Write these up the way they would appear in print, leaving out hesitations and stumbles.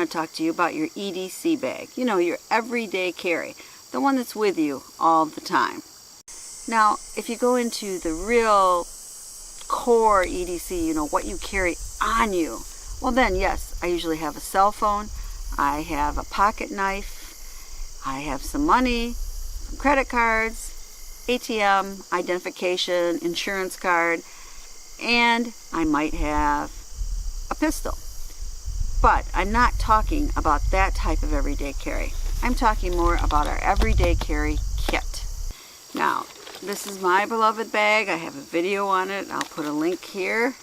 want to talk to you about your EDC bag. You know, your everyday carry. The one that's with you all the time. Now, if you go into the real core EDC, you know, what you carry on you, well then, yes, I usually have a cell phone, I have a pocket knife, I have some money, some credit cards, ATM, identification, insurance card, and I might have a pistol. But I'm not talking about that type of everyday carry. I'm talking more about our everyday carry kit. Now, this is my beloved bag. I have a video on it. I'll put a link here.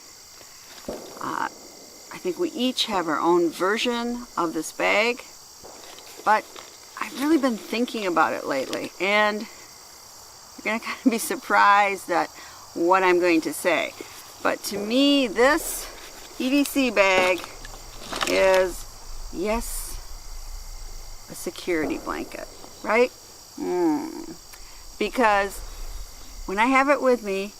I think we each have our own version of this bag, but I've really been thinking about it lately, and you're going to kind of be surprised at what I'm going to say. But to me, this EDC bag is, yes, a security blanket, right? Because when I have it with me,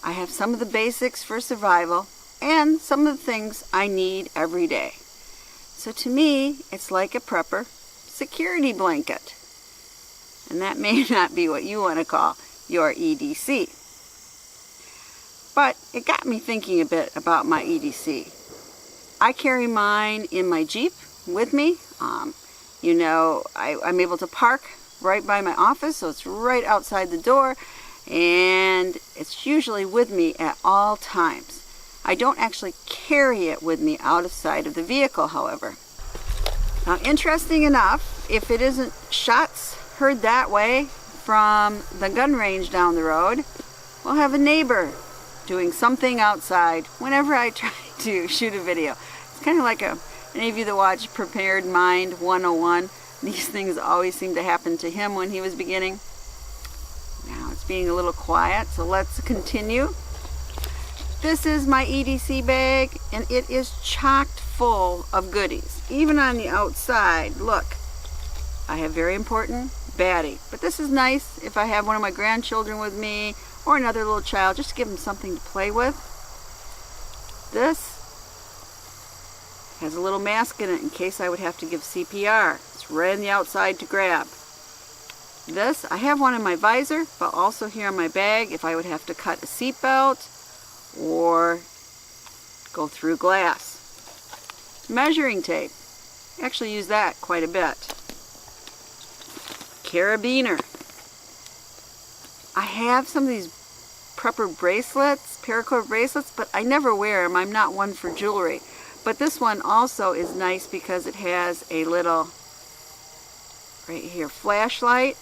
I have some of the basics for survival and some of the things I need every day. So to me, it's like a prepper security blanket. And that may not be what you want to call your EDC. But it got me thinking a bit about my EDC. I carry mine in my Jeep with me. You know, I'm able to park right by my office, so it's right outside the door, and it's usually with me at all times. I don't actually carry it with me out of sight of the vehicle, however. Now, interesting enough, if it isn't shots heard that way from the gun range down the road, we'll have a neighbor doing something outside whenever I try to shoot a video. It's kind of like any of you that watch Prepared Mind 101, these things always seem to happen to him when he was beginning. Now it's being a little quiet, so let's continue. This is my EDC bag, and it is chocked full of goodies. Even on the outside, look, I have very important baddie. But this is nice if I have one of my grandchildren with me or another little child, just to give them something to play with. This has a little mask in it in case I would have to give CPR. It's right on the outside to grab. This, I have one in my visor, but also here in my bag if I would have to cut a seatbelt or go through glass. Measuring tape. I actually use that quite a bit. Carabiner. I have some of these prepper bracelets, paracord bracelets, but I never wear them. I'm not one for jewelry. But this one also is nice because it has a little, right here, flashlight,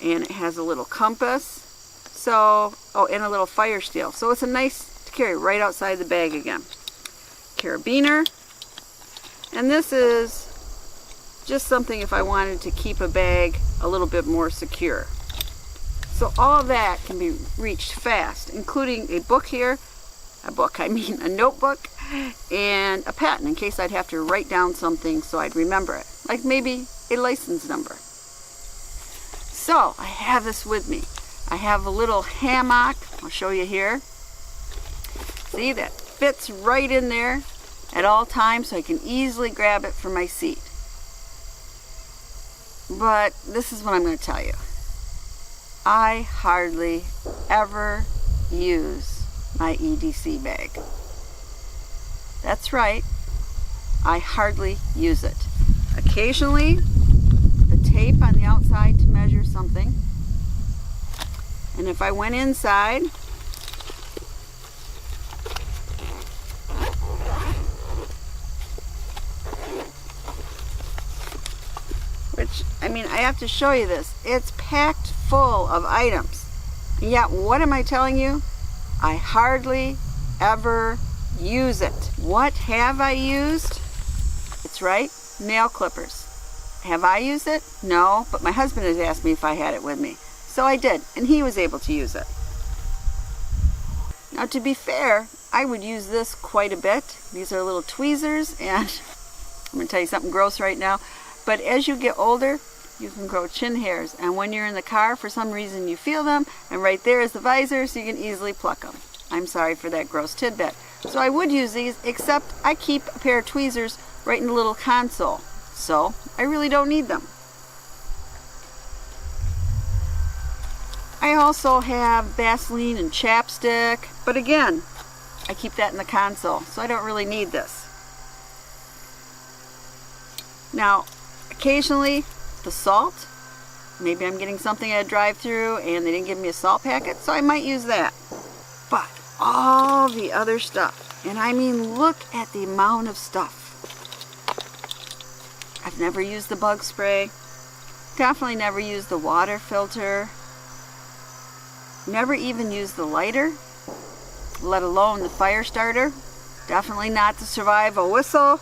and it has a little compass. So, oh, and a little fire steel. So it's a nice to carry right outside the bag again. Carabiner. And this is just something if I wanted to keep a bag a little bit more secure. So all of that can be reached fast, including a book here, a notebook, and a pen in case I'd have to write down something so I'd remember it, like maybe a license number. So I have this with me. I have a little hammock, I'll show you here. See, that fits right in there at all times, so I can easily grab it from my seat. But this is what I'm going to tell you. I hardly ever use my EDC bag. That's right, I hardly use it. Occasionally, the tape on the outside to measure something. And if I went inside, which, I mean, I have to show you this. It's packed full of items. And yet, what am I telling you? I hardly ever use it. What have I used? It's right, nail clippers. Have I used it? No, but my husband has asked me if I had it with me. So I did, and he was able to use it. Now, to be fair, I would use this quite a bit. These are little tweezers, and I'm going to tell you something gross right now. But as you get older, you can grow chin hairs, and when you're in the car, for some reason you feel them, and right there is the visor, so you can easily pluck them. I'm sorry for that gross tidbit. So I would use these, except I keep a pair of tweezers right in the little console. So I really don't need them. I also have Vaseline and chapstick, but again, I keep that in the console, so I don't really need this. Now, occasionally, the salt, maybe I'm getting something at a drive-thru and they didn't give me a salt packet, so I might use that. But all the other stuff, and I mean, look at the amount of stuff. I've never used the bug spray, definitely never used the water filter, never even used the lighter, let alone the fire starter, definitely not to survive a whistle.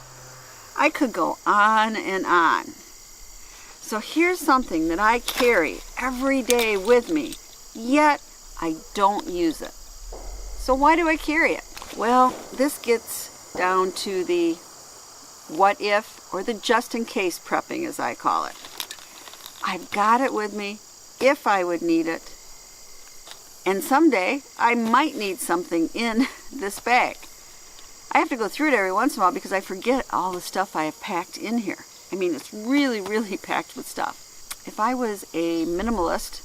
I could go on and on. So here's something that I carry every day with me, yet I don't use it. So why do I carry it? Well, this gets down to the what if, or the just in case prepping, as I call it. I've got it with me if I would need it. And someday I might need something in this bag. I have to go through it every once in a while because I forget all the stuff I have packed in here. I mean, it's really, really packed with stuff. If I was a minimalist,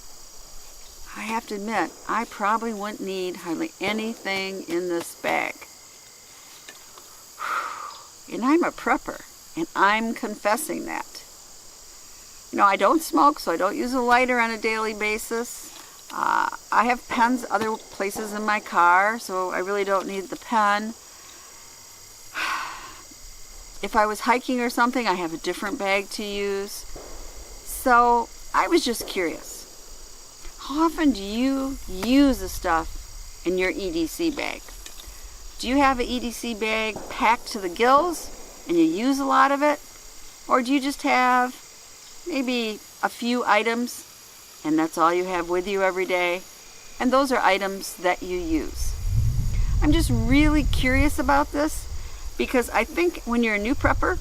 I have to admit, I probably wouldn't need hardly anything in this bag. And I'm a prepper, and I'm confessing that. You know, I don't smoke, so I don't use a lighter on a daily basis. I have pens other places in my car, so I really don't need the pen. If I was hiking or something, I have a different bag to use. So I was just curious. How often do you use the stuff in your EDC bag? Do you have an EDC bag packed to the gills and you use a lot of it? Or do you just have maybe a few items and that's all you have with you every day? And those are items that you use. I'm just really curious about this because I think when you're a new prepper,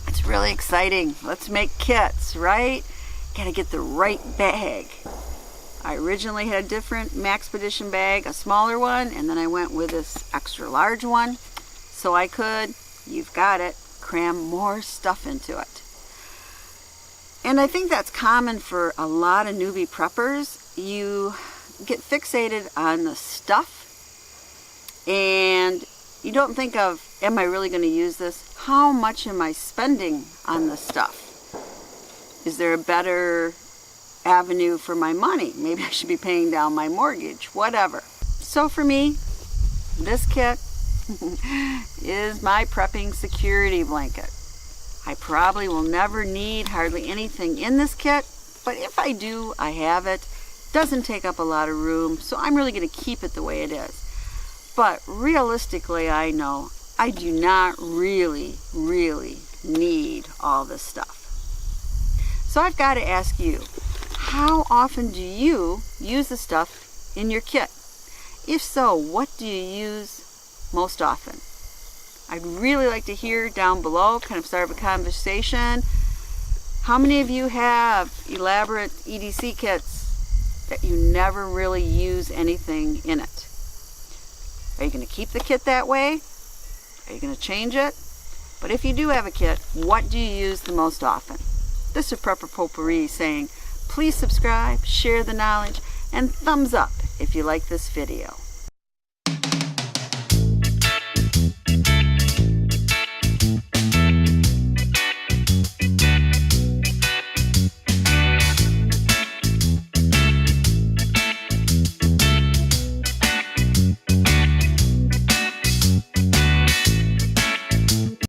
it's really exciting. Let's make kits, right? Gotta get the right bag. I originally had a different Maxpedition bag, a smaller one, and then I went with this extra large one so I could, you've got it, cram more stuff into it. And I think that's common for a lot of newbie preppers. You get fixated on the stuff and you don't think of, am I really going to use this? How much am I spending on this stuff? Is there a better avenue for my money? Maybe I should be paying down my mortgage, whatever. So for me, this kit is my prepping security blanket. I probably will never need hardly anything in this kit, but if I do, I have it. Doesn't take up a lot of room, so I'm really going to keep it the way it is. But realistically, I know I do not really need all this stuff. So I've got to ask you, how often do you use the stuff in your kit? If so, what do you use most often? I'd really like to hear down below, kind of start a conversation. How many of you have elaborate EDC kits that you never really use anything in it? Are you going to keep the kit that way? Are you going to change it? But if you do have a kit, what do you use the most often? This is Prepper Potpourri saying, please subscribe, share the knowledge, and thumbs up if you like this video.